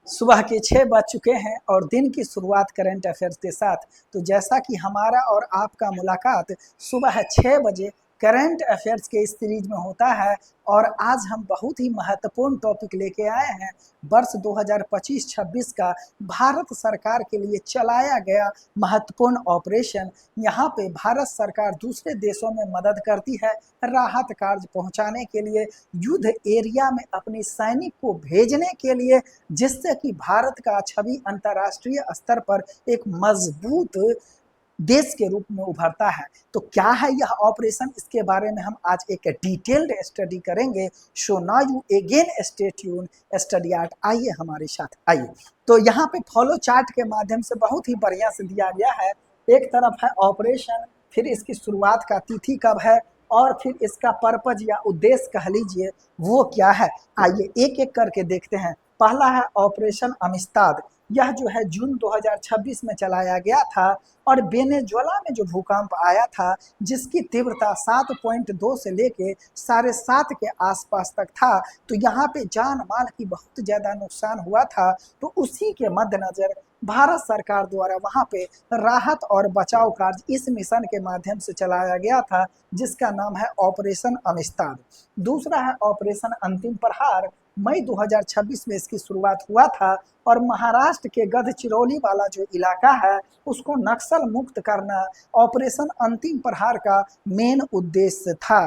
सुबह के 6 बज चुके हैं और दिन की शुरुआत करंट अफेयर्स के साथ। तो जैसा कि हमारा और आपका मुलाकात सुबह 6 बजे करंट अफेयर्स के इस सीरीज में होता है और आज हम बहुत ही महत्वपूर्ण टॉपिक लेके आए हैं। वर्ष 2025-26 का भारत सरकार के लिए चलाया गया महत्वपूर्ण ऑपरेशन। यहाँ पे भारत सरकार दूसरे देशों में मदद करती है राहत कार्य पहुँचाने के लिए, युद्ध एरिया में अपनी सैनिक को भेजने के लिए, जिससे कि भारत का छवि अंतर्राष्ट्रीय स्तर पर एक मजबूत देश के रूप में उभरता है। तो क्या है यह ऑपरेशन, इसके बारे में हम आज एक डिटेल्ड स्टडी करेंगे। So now you again stay tune, study art. आइए हमारे साथ, आइए। तो यहाँ पे फॉलो चार्ट के माध्यम से बहुत ही बढ़िया से दिया गया है। एक तरफ है ऑपरेशन, फिर इसकी शुरुआत का तिथि कब है और फिर इसका पर्पज या उद्देश्य कह लीजिए वो क्या है। आइए एक एक करके देखते हैं। पहला है ऑपरेशन अमिस्ताद। यह जो है जून 2026 में चलाया गया था और वेनेजुएला में जो भूकंप आया था जिसकी तीव्रता 7.2 से लेके 7.5 के आसपास तक था, तो यहाँ पे जान माल की बहुत ज़्यादा नुकसान हुआ था। तो उसी के मद्देनज़र भारत सरकार द्वारा वहाँ पे राहत और बचाव कार्य इस मिशन के माध्यम से चलाया गया था, जिसका नाम है ऑपरेशन अमिस्ताद। दूसरा है ऑपरेशन अंतिम प्रहार। मई 2026 में इसकी शुरुआत हुआ था और महाराष्ट्र के गढ़चिरौली वाला जो इलाका है उसको नक्सल मुक्त करना ऑपरेशन अंतिम प्रहार का मेन उद्देश्य था।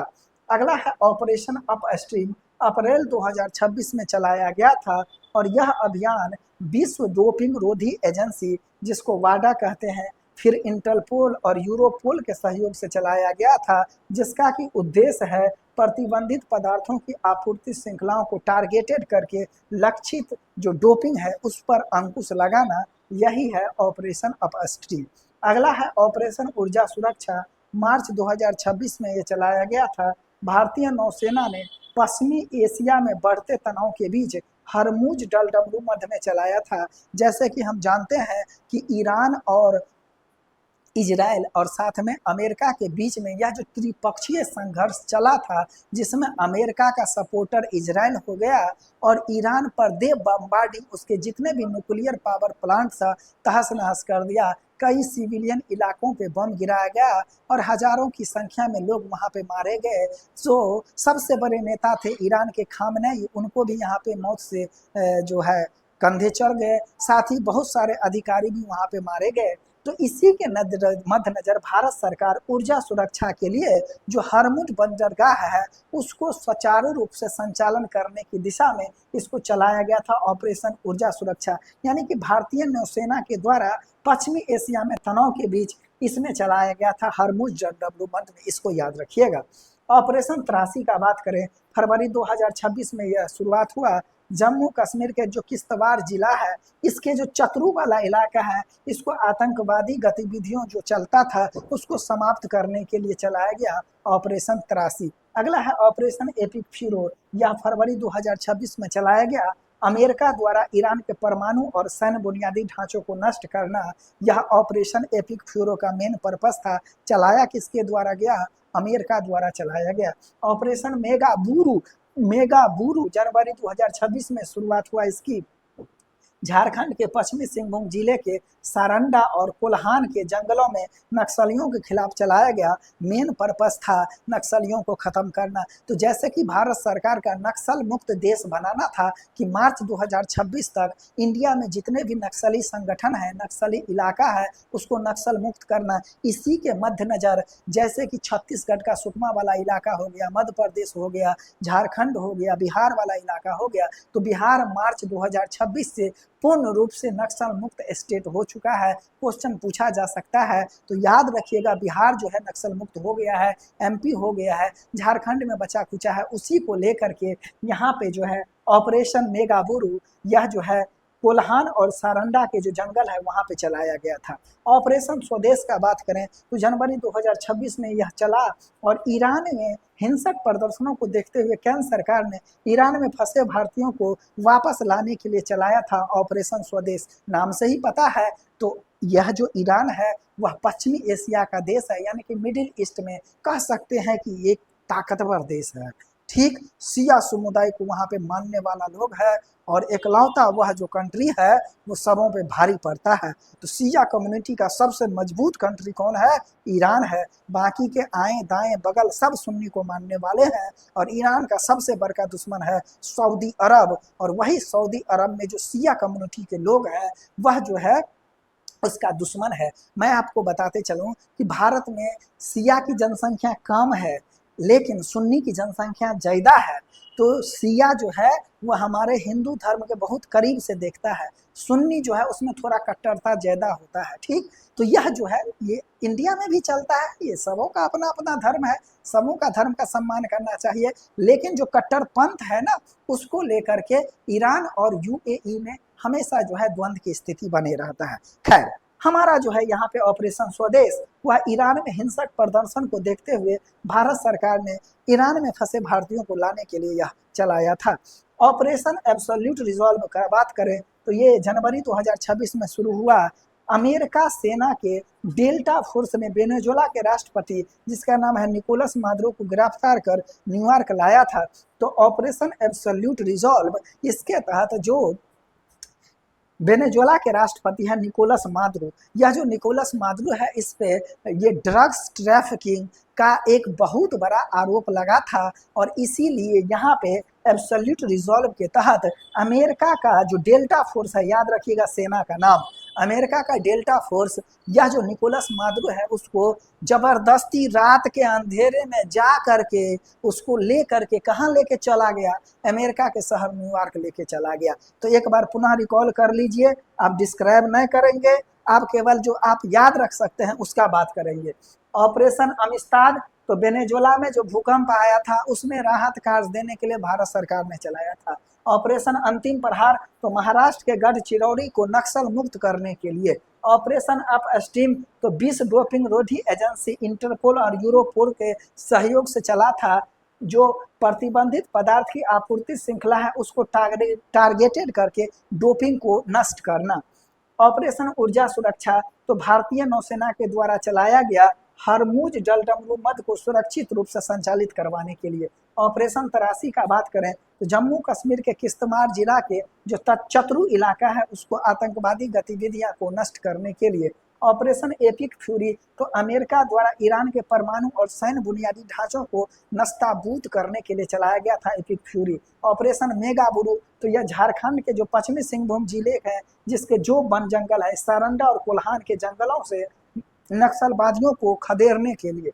अगला है ऑपरेशन अप स्ट्रीम। अप्रैल 2026 में चलाया गया था और यह अभियान विश्व डोपिंग रोधी एजेंसी, जिसको वाडा कहते हैं, फिर इंटरपोल और यूरोपोल के सहयोग से चलाया गया था, जिसका कि उद्देश्य है प्रतिबंधित पदार्थों की आपूर्ति श्रृंखलाओं को टारगेटेड करके लक्षित जो डोपिंग है उस पर अंकुश लगाना। यही है ऑपरेशन अपस्ट्रीम। अगला है ऑपरेशन ऊर्जा सुरक्षा। मार्च 2026 में ये चलाया गया था। भारतीय नौसेना ने पश्चिमी एशिया में बढ़ते तनाव के बीच हरमुज डलडमरू मध्य में चलाया था। जैसे कि हम जानते हैं कि ईरान और इजराइल और साथ में अमेरिका के बीच में यह जो त्रिपक्षीय संघर्ष चला था, जिसमें अमेरिका का सपोर्टर इजराइल हो गया और ईरान पर दे बम्बार्डिंग, उसके जितने भी न्यूक्लियर पावर प्लांट था तहस नहस कर दिया। कई सिविलियन इलाकों पे बम गिराया गया और हजारों की संख्या में लोग वहाँ पे मारे गए। जो सबसे बड़े नेता थे ईरान के खामनेई, उनको भी यहाँ पे मौत से जो है कंधे चढ़ गए। साथ ही बहुत सारे अधिकारी भी वहाँ पे मारे गए। तो इसी के मद्देनजर भारत सरकार ऊर्जा सुरक्षा के लिए जो हरमुज बंदरगाह है उसको सुचारू रूप से संचालन करने की दिशा में इसको चलाया गया था ऑपरेशन ऊर्जा सुरक्षा। यानी कि भारतीय नौसेना के द्वारा पश्चिमी एशिया में तनाव के बीच इसमें चलाया गया था हरमुज डब्ल्यू बंद में, इसको याद रखिएगा। ऑपरेशन त्रासी का बात करें, फरवरी 2026 में यह शुरुआत हुआ। जम्मू कश्मीर के जो किश्तवाड़ जिला है, इसके जो चतरू वाला इलाका है, इसको आतंकवादी गतिविधियों जो चलता था उसको समाप्त करने के लिए चलाया गया ऑपरेशन त्रासी। अगला है ऑपरेशन एपिक फ्यूरो। यह फरवरी 2026 में चलाया गया। अमेरिका द्वारा ईरान के परमाणु और सैन्य बुनियादी ढांचों को नष्ट करना, यह ऑपरेशन एपिक फ्यूरो का मेन पर्पस था। चलाया किसके द्वारा गया? अमेरिका द्वारा चलाया गया। ऑपरेशन मेगा बुरू जनवरी 2026 में शुरुआत हुआ इसकी। झारखंड के पश्चिमी सिंहभूम जिले के सारंडा और कोल्हान के जंगलों में नक्सलियों के खिलाफ चलाया गया। मेन पर्पस था नक्सलियों को खत्म करना। तो जैसे कि भारत सरकार का नक्सल मुक्त देश बनाना था कि मार्च 2026 तक इंडिया में जितने भी नक्सली संगठन है, नक्सली इलाका है, उसको नक्सल मुक्त करना। इसी के मद्देनजर जैसे कि छत्तीसगढ़ का सुकमा वाला इलाका हो गया, मध्य प्रदेश हो गया, झारखंड हो गया, बिहार वाला इलाका हो गया, तो बिहार मार्च 2026 से पूर्ण रूप से नक्सल मुक्त स्टेट हो चुका है। क्वेश्चन पूछा जा सकता है, तो याद रखिएगा बिहार जो है नक्सल मुक्त हो गया है, एमपी हो गया है, झारखंड में बचा कुचा है। उसी को लेकर के यहाँ पे जो है ऑपरेशन मेगा बुरू, यह जो है कोल्हान और सारंडा के जो जंगल है वहाँ पे चलाया गया था। ऑपरेशन स्वदेश का बात करें तो जनवरी 2026 में यह चला और ईरान में हिंसक प्रदर्शनों को देखते हुए केंद्र सरकार ने ईरान में फंसे भारतीयों को वापस लाने के लिए चलाया था ऑपरेशन स्वदेश। नाम से ही पता है, तो यह जो ईरान है वह पश्चिमी एशिया का देश है, यानी कि मिडिल ईस्ट में कह सकते हैं कि एक ताकतवर देश है। ठीक, सिया समुदाय को वहाँ पे मानने वाला लोग है और एकलौता वह जो कंट्री है वो सबों पे भारी पड़ता है। तो सिया कम्युनिटी का सबसे मजबूत कंट्री कौन है? ईरान है। बाकी के आए दाएं बगल सब सुन्नी को मानने वाले हैं और ईरान का सबसे बड़का दुश्मन है सऊदी अरब। और वही सऊदी अरब में जो सिया कम्युनिटी के लोग हैं वह जो है उसका दुश्मन है। मैं आपको बताते चलूं कि भारत में सिया की जनसंख्या कम है लेकिन सुन्नी की जनसंख्या ज़्यादा है। तो सिया जो है वो हमारे हिंदू धर्म के बहुत करीब से देखता है, सुन्नी जो है उसमें थोड़ा कट्टरता ज़्यादा होता है। ठीक, तो यह जो है ये इंडिया में भी चलता है, ये सबों का अपना अपना धर्म है, सबों का धर्म का सम्मान करना चाहिए। लेकिन जो कट्टरपंथ है ना उसको लेकर के ईरान और यूएई में हमेशा जो है द्वंद्व की स्थिति बने रहता है। खैर, हमारा जो है यहाँ पे ऑपरेशन स्वदेश वह ईरान में हिंसक प्रदर्शन को देखते हुए भारत सरकार ने ईरान में फंसे भारतीयों को लाने के लिए यह चलाया था। ऑपरेशन एब्सोल्यूट रिजॉल्व का बात करें तो ये जनवरी 2026 में शुरू हुआ। अमेरिका सेना के डेल्टा फोर्स ने वेनेजुएला के राष्ट्रपति जिसका नाम है निकोलस मादुरो को गिरफ्तार कर न्यूयॉर्क लाया था। तो ऑपरेशन एब्सोल्यूट रिजॉल्व इसके तहत जो वेनेजुएला के राष्ट्रपति हैं निकोलस मादुरो, यह जो निकोलस मादुरो है इस पे ये ड्रग्स ट्रैफिकिंग का एक बहुत बड़ा आरोप लगा था और इसीलिए यहाँ पे एब्सोल्यूट रिजॉल्व के तहत अमेरिका का जो डेल्टा फोर्स है, याद रखिएगा सेना का नाम, अमेरिका का डेल्टा फोर्स, यह जो निकोलस मादुरो है उसको जबरदस्ती रात के अंधेरे में जा करके उसको ले करके कहाँ लेके चला गया? अमेरिका के शहर न्यूयॉर्क लेके चला गया। तो एक बार पुनः रिकॉल कर लीजिए, आप डिस्क्राइब नहीं करेंगे, आप केवल जो आप याद रख सकते हैं उसका बात करेंगे। ऑपरेशन अमिस्ताद तो वेनेजुएला में जो भूकंप आया था उसमें राहत कार्य देने के लिए भारत सरकार ने चलाया था। ऑपरेशन अंतिम प्रहार तो महाराष्ट्र के गढ़चिरौली को नक्सल मुक्त करने के लिए। ऑपरेशन अप स्ट्रीम तो विश्व डोपिंग रोधी एजेंसी इंटरपोल और यूरोपोल के सहयोग से चला था। जो प्रतिबंधित पदार्थ की आपूर्ति श्रृंखला है उसको टारगेटेड करके डोपिंग को नष्ट करना। ऑपरेशन ऊर्जा सुरक्षा तो भारतीय नौसेना के द्वारा चलाया गया हरमुज जलडमरू मध्य को सुरक्षित रूप से संचालित करवाने के लिए। ऑपरेशन तराशी का बात करें तो जम्मू कश्मीर के किश्तवाड़ जिला के जो चतरू इलाका है उसको आतंकवादी गतिविधियां को नष्ट करने के लिए। ऑपरेशन एपिक फ्यूरी तो अमेरिका द्वारा ईरान के परमाणु और सैन्य बुनियादी ढांचों को नस्ताबूद करने के लिए चलाया गया था एपिक फ्यूरी। ऑपरेशन मेगा बुरू तो यह झारखंड के जो पश्चिमी सिंहभूम जिले है जिसके जो वन जंगल है सारंडा और कोल्हान के जंगलों से नक्सलवादियों को खदेड़ने के लिए।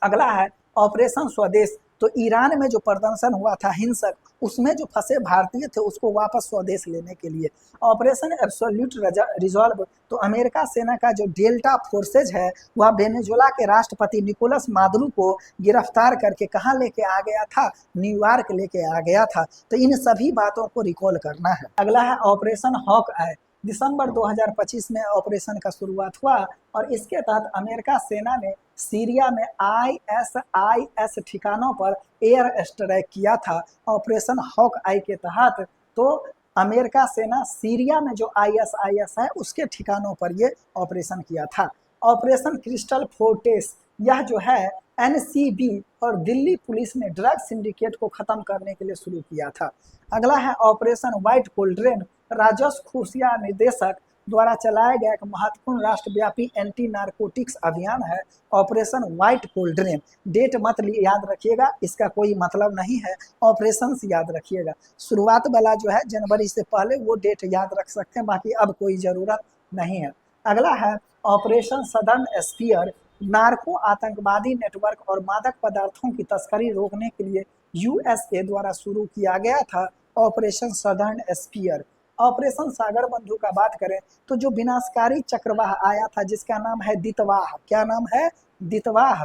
अगला है ऑपरेशन स्वदेश तो ईरान में जो प्रदर्शन हुआ था हिंसक उसमें जो फंसे भारतीय थे उसको वापस स्वदेश लेने के लिए। ऑपरेशन एब्सोल्यूट रिजॉल्व तो अमेरिका सेना का जो डेल्टा फोर्सेज है वह वेनेजुएला के राष्ट्रपति निकोलस मादुरो को गिरफ्तार करके कहाँ लेके आ गया था? न्यूयॉर्क लेके आ गया था। तो इन सभी बातों को रिकॉल करना है। अगला है ऑपरेशन हॉक आई। दिसंबर 2025 में ऑपरेशन का शुरुआत हुआ और इसके तहत अमेरिका सेना ने सीरिया में ISIS ठिकानों पर एयर स्ट्राइक किया था। ऑपरेशन हॉक आई के तहत तो अमेरिका सेना सीरिया में जो ISIS है उसके ठिकानों पर ये ऑपरेशन किया था। ऑपरेशन क्रिस्टल फोर्टेस यह जो है NCB और दिल्ली पुलिस ने ड्रग सिंडिकेट को खत्म करने के लिए शुरू किया था। अगला है ऑपरेशन व्हाइट कोल्ड्रेन राजस्व खुफिया निदेशक द्वारा चलाया गया एक महत्वपूर्ण राष्ट्रव्यापी एंटी नारकोटिक्स अभियान है ऑपरेशन व्हाइट कोल्ड्रेन। डेट मत याद रखिएगा, इसका कोई मतलब नहीं है, ऑपरेशन याद रखिएगा। शुरुआत वाला जो है जनवरी से पहले वो डेट याद रख सकते हैं, बाकी अब कोई ज़रूरत नहीं है। अगला है ऑपरेशन सदर्न स्फीयर नार्को आतंकवादी नेटवर्क और मादक पदार्थों की तस्करी रोकने के लिए USA द्वारा शुरू किया गया था ऑपरेशन सदर्न स्फीयर। ऑपरेशन सागर बंधु का बात करें तो जो विनाशकारी चक्रवाह आया था जिसका नाम है दितवाह, क्या नाम है? दितवाह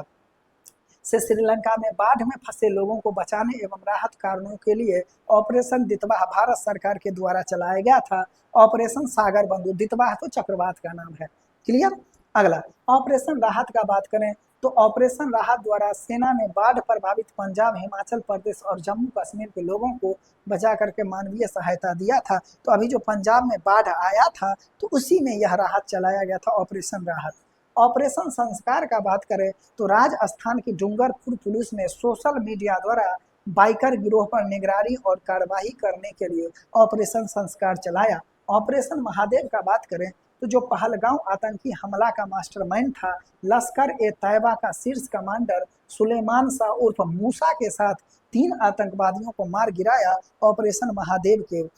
से श्रीलंका में बाढ़ में फंसे लोगों को बचाने एवं राहत कारणों के लिए ऑपरेशन दितवाह भारत सरकार के द्वारा चलाया गया था। ऑपरेशन सागर बंधु, दितवाह तो चक्रवात का नाम है। क्लियर? अगला ऑपरेशन राहत का बात करें तो ऑपरेशन राहत द्वारा सेना ने बाढ़ प्रभावित पंजाब, हिमाचल प्रदेश और जम्मू कश्मीर के लोगों को बचा करके मानवीय सहायता दिया था। तो अभी जो पंजाब में बाढ़ आया था तो उसी में यह राहत चलाया गया था, ऑपरेशन राहत। ऑपरेशन संस्कार का बात करें तो राजस्थान की डूंगरपुर पुलिस ने सोशल मीडिया द्वारा बाइकर गिरोह पर निगरानी और कार्रवाई करने के लिए ऑपरेशन संस्कार चलाया। ऑपरेशन महादेव का बात करें तो जो पहलगांव आतंकी हमला का मास्टरमाइंड था, लश्कर ए तैयबा का शीर्ष कमांडर सुलेमान शाह उर्फ मूसा के साथ 3 आतंकवादियों को मार गिराया ऑपरेशन महादेव के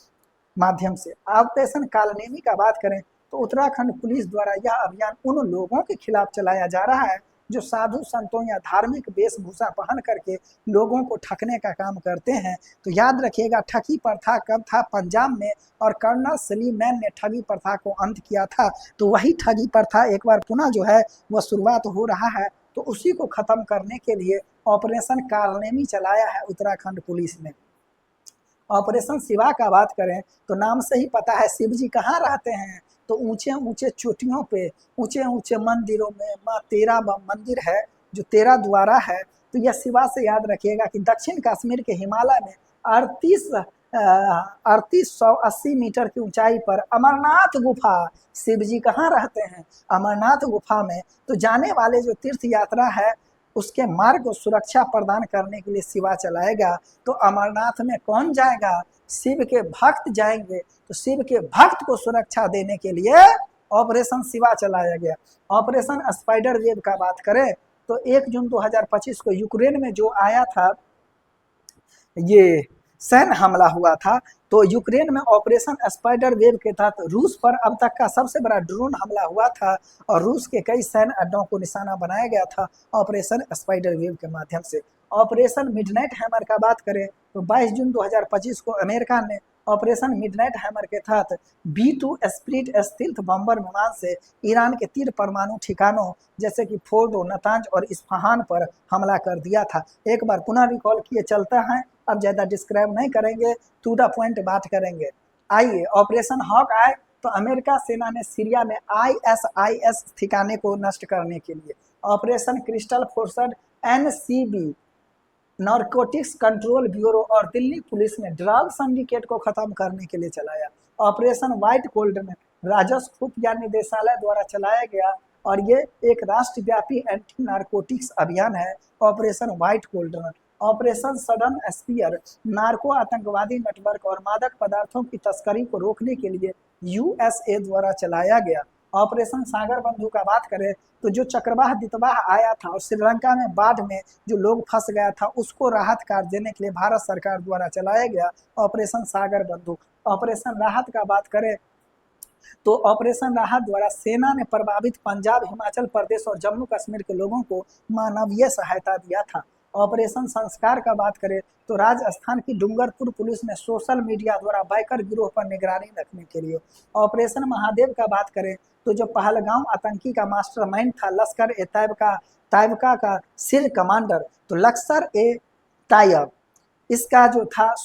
माध्यम से। ऑपरेशन कालनेमी का बात करें तो उत्तराखंड पुलिस द्वारा यह अभियान उन लोगों के खिलाफ चलाया जा रहा है जो साधु संतों या धार्मिक वेशभूषा पहन करके लोगों को ठगने का काम करते हैं। तो याद रखिएगा, ठगी प्रथा कब था? पंजाब में, और कर्नल सलीमैन ने ठगी प्रथा को अंत किया था। तो वही ठगी प्रथा एक बार पुनः जो है वह शुरुआत हो रहा है। तो उसी को खत्म करने के लिए ऑपरेशन कालनेमी चलाया है उत्तराखंड पुलिस ने। ऑपरेशन शिवा का बात करें तो नाम से ही पता है शिव जी कहाँ रहते हैं, तो ऊंचे ऊंचे चोटियों पे, ऊंचे ऊंचे मंदिरों में। माँ तेरा मंदिर है जो तेरा द्वारा है। तो यह शिवा से याद रखिएगा कि दक्षिण कश्मीर के हिमालय में 3880 मीटर की ऊंचाई पर अमरनाथ गुफा, शिव जी कहाँ रहते हैं? अमरनाथ गुफा में। तो जाने वाले जो तीर्थ यात्रा है उसके मार्ग को सुरक्षा प्रदान करने के लिए शिवा चलाएगा। तो अमरनाथ में कौन जाएगा? शिव के भक्त जाएंगे। तो शिव के भक्त को सुरक्षा देने के लिए ऑपरेशन शिवा चलाया गया। ऑपरेशन स्पाइडर वेब का बात करें तो 1 जून 2025 को यूक्रेन में जो आया था ये सैन्य हमला हुआ था, तो यूक्रेन में ऑपरेशन स्पाइडर वेव के तहत रूस पर अब तक का सबसे बड़ा ड्रोन हमला हुआ था और रूस के कई सैन्य अड्डों को निशाना बनाया गया था ऑपरेशन स्पाइडर वेव के माध्यम से। ऑपरेशन मिडनाइट हैमर का बात करें तो 22 जून 2025 को अमेरिका ने ऑपरेशन मिडनाइट हैमर के तहत B-2 स्प्लिट स्टील्थ बम्बर विमान से ईरान के 3 परमाणु ठिकानों जैसे कि फोर्डो, नतांज और इस्फहान पर हमला कर दिया था। एक बार पुनः रिकॉल किए चलते हैं, अब ज़्यादा डिस्क्राइब नहीं करेंगे, टू द पॉइंट बात करेंगे। आइए, ऑपरेशन हॉक आए तो अमेरिका सेना ने सीरिया में ISIS ठिकाने को नष्ट करने के लिए। Operation crystal forced NCB narcotics control bureau और दिल्ली पुलिस ने ड्रग सिंडिकेट को खत्म करने के लिए चलाया। ऑपरेशन व्हाइट गोल्ड में राजस्व खुफिया निदेशालय द्वारा चलाया गया और ये एक राष्ट्रव्यापी एंटी नारकोटिक्स अभियान है ऑपरेशन व्हाइट गोल्ड में। ऑपरेशन सडन स्पीयर नार्को आतंकवादी नेटवर्क और मादक पदार्थों की तस्करी को रोकने के लिए USA द्वारा चलाया गया। ऑपरेशन सागर बंधु का बात करें तो जो चक्रवाह दितवाह आया था और श्रीलंका में बाढ़ में जो लोग फंस गया था उसको राहत कार्य देने के लिए भारत सरकार द्वारा चलाया गया ऑपरेशन सागर बंधु। ऑपरेशन राहत का बात करें तो ऑपरेशन राहत द्वारा सेना ने प्रभावित पंजाब, हिमाचल प्रदेश और जम्मू कश्मीर के लोगों को मानवीय सहायता दिया था। ऑपरेशन संस्कार का बात करें तो राजस्थान की डूंगरपुर पुलिस ने सोशल मीडिया द्वारा बाइकर गिरोह पर निगरानी रखने के लिए। ऑपरेशन महादेव का बात करें तो जो पहलगांव आतंकी का मास्टरमाइंड था लश्कर ए तैयबा का शीर्ष कमांडर, तो लश्कर ए तैयबा इसका जो था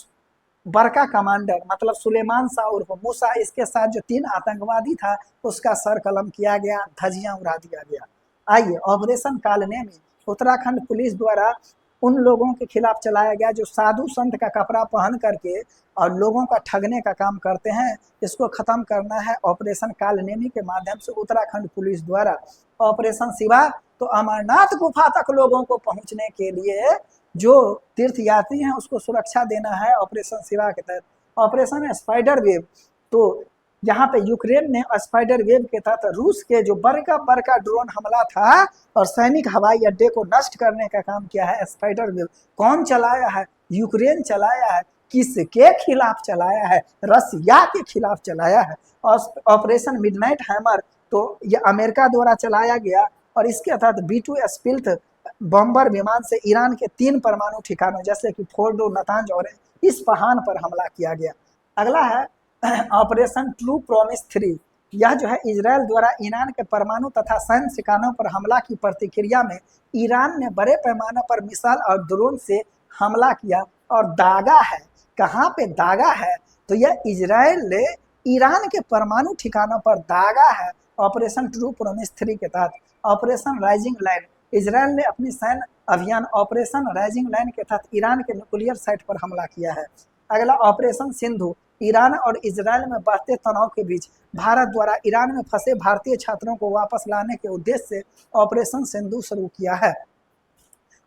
बड़का कमांडर मतलब सुलेमान शाह उर्फ मूसा, इसके साथ जो 3 आतंकवादी था उसका सर कलम किया गया, धज्जियां उड़ा दिया गया। आइए, ऑपरेशन कालनेमी उत्तराखंड पुलिस द्वारा उन लोगों के खिलाफ चलाया गया जो साधु संत का कपड़ा पहन करके और लोगों का ठगने का काम करते हैं। इसको खत्म करना है ऑपरेशन कालनेमी के माध्यम से उत्तराखंड पुलिस द्वारा। ऑपरेशन शिवा तो अमरनाथ गुफा तक लोगों को पहुंचने के लिए जो तीर्थ यात्री हैं उसको सुरक्षा देना है ऑपरेशन शिवा के तहत। ऑपरेशन स्पाइडर वेव तो यहाँ पे यूक्रेन ने स्पाइडर वेव के तहत रूस के जो बड़का ड्रोन हमला था और सैनिक हवाई अड्डे को नष्ट करने का काम किया है। स्पाइडर वेव कौन चलाया है? यूक्रेन चलाया है। किसके खिलाफ चलाया है? रसिया के खिलाफ चलाया है। और ऑपरेशन मिडनाइट हैमर तो ये अमेरिका द्वारा चलाया गया और इसके तहत B-2 स्टील्थ बम्बर विमान से ईरान के 3 परमाणु ठिकानों जैसे कि फोर्डो, नतांज और इस्फहान पर हमला किया गया। अगला है ऑपरेशन ट्रू प्रॉमिस 3। यह जो है इजराइल द्वारा ईरान के परमाणु तथा सैन्य ठिकानों पर हमला की प्रतिक्रिया में ईरान ने बड़े पैमाने पर मिसाइल और ड्रोन से हमला किया और दागा है। कहाँ पे दागा है? तो यह इजराइल ने ईरान के परमाणु ठिकानों पर दागा है ऑपरेशन ट्रू प्रॉमिस 3 के तहत। ऑपरेशन राइजिंग लाइन इजराइल ने अपनी सैन्य अभियान ऑपरेशन राइजिंग लाइन के तहत ईरान के न्यूक्लियर साइट पर हमला किया है। अगला ऑपरेशन सिंधु ईरान और इजराइल में बढ़ते तनाव के बीच भारत द्वारा ईरान में फंसे भारतीय छात्रों को वापस लाने के उद्देश्य से ऑपरेशन सिंधु शुरू किया है।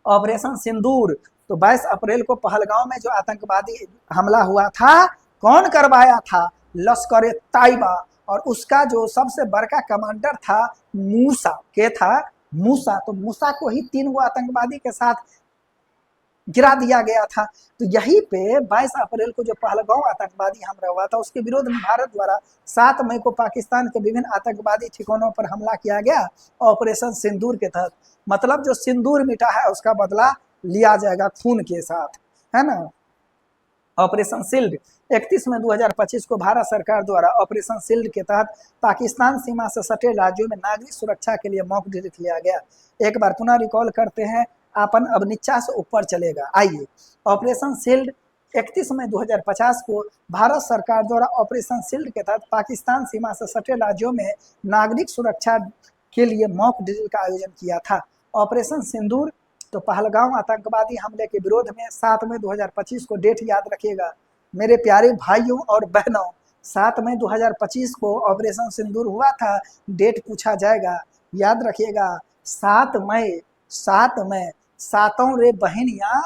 ऑपरेशन सिंदूर तो 22 अप्रैल को पहलगांव में जो आतंकवादी हमला हुआ था, कौन करवाया था? लश्कर ताइबा, और उसका जो सबसे बड़का कमांडर था मूसा, के था मूसा। तो मूसा को ही 3 वो आतंकवादी के साथ गिरा दिया गया था। तो यहीं पे 22 अप्रैल को जो पहलगांव आतंकवादी हमला हुआ था, उसके विरोध में भारत द्वारा 7 मई को पाकिस्तान के विभिन्न आतंकवादी ठिकानों पर हमला किया गया ऑपरेशन सिंदूर के तहत। मतलब जो सिंदूर मिटा है उसका बदला लिया जाएगा खून के साथ, है ना। ऑपरेशन शील्ड 31 मई 2025 को भारत सरकार द्वारा ऑपरेशन शील्ड के तहत पाकिस्तान सीमा से सटे राज्यों में नागरिक सुरक्षा के लिए मॉक ड्रिल किया गया। एक बार पुनः रिकॉल करते हैं अपन, अब नीचा से ऊपर चलेगा। आइए, ऑपरेशन शील्ड 31 मई 2050 को भारत सरकार द्वारा ऑपरेशन शील्ड के तहत पाकिस्तान सीमा से सटे राज्यों में नागरिक सुरक्षा के लिए मॉक ड्रिल का आयोजन किया था। ऑपरेशन सिंदूर, तो पहलगांव आतंकवादी हमले के विरोध में 7 मई 2025 को डेट याद रखिएगा मेरे प्यारे भाइयों और बहनों। 7 मई 2025 को ऑपरेशन सिंदूर हुआ था, डेट पूछा जाएगा, याद रखिएगा। 7 मई, 7 मई, सातों रे बहनियाँ,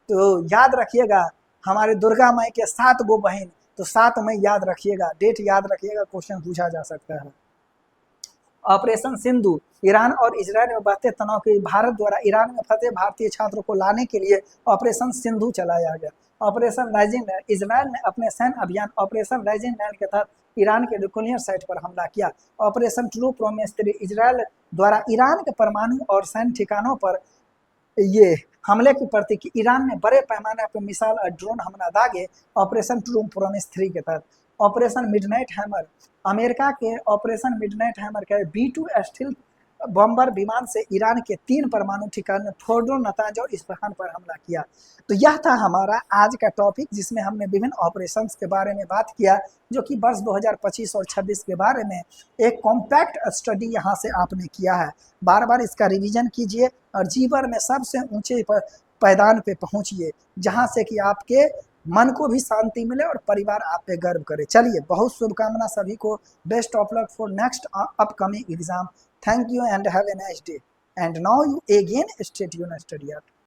तो याद रखिएगा हमारे दुर्गा माई के 7 गो बहन, तो 7 मई याद रखिएगा, डेट याद रखिएगा, क्वेश्चन पूछा जा सकता है। ऑपरेशन सिंधु, ईरान और इजरायल में बढ़ते तनाव के भारत द्वारा ईरान में फंसे भारतीय छात्रों को लाने के लिए ऑपरेशन सिंधु चलाया गया। ऑपरेशन राइजिंग लैंड, इजरायल ने अपने सैन्य अभियान ऑपरेशन राइजिंग लैंड के तहत ईरान के न्यूक्लियर साइट पर हमला किया। ऑपरेशन ट्रू प्रोमिस 3, इजरायल द्वारा ईरान के परमाणु और सैन्य ठिकानों पर ये हमले की प्रतीक ईरान ने बड़े पैमाने पर मिसाइल और ड्रोन हमला दागे। ऑपरेशन ट्रू प्रोमिस 3 के तहत ऑपरेशन मिडनाइट हैमर, अमेरिका के ऑपरेशन मिडनाइट हैमर के B-2 स्टील्थ बॉम्बर विमान से ईरान के 3 परमाणु ठिकाने फोर्डो, नतांज और इस्फहान पर हमला किया। तो यह था हमारा आज का टॉपिक, जिसमें हमने विभिन्न ऑपरेशंस के बारे में बात किया, जो कि वर्ष 2025 और 26 के बारे में एक कॉम्पैक्ट स्टडी यहाँ से आपने किया है। बार बार इसका रिवीजन कीजिए और जीवन में सबसे ऊंचे पैदान पे पहुंचिए, जहाँ से कि आपके मन को भी शांति मिले और परिवार आप पे गर्व करे। चलिए, बहुत शुभकामना सभी को, best of luck for next upcoming exam. Thank you and have a nice day. And now you again stay tuned and study hard.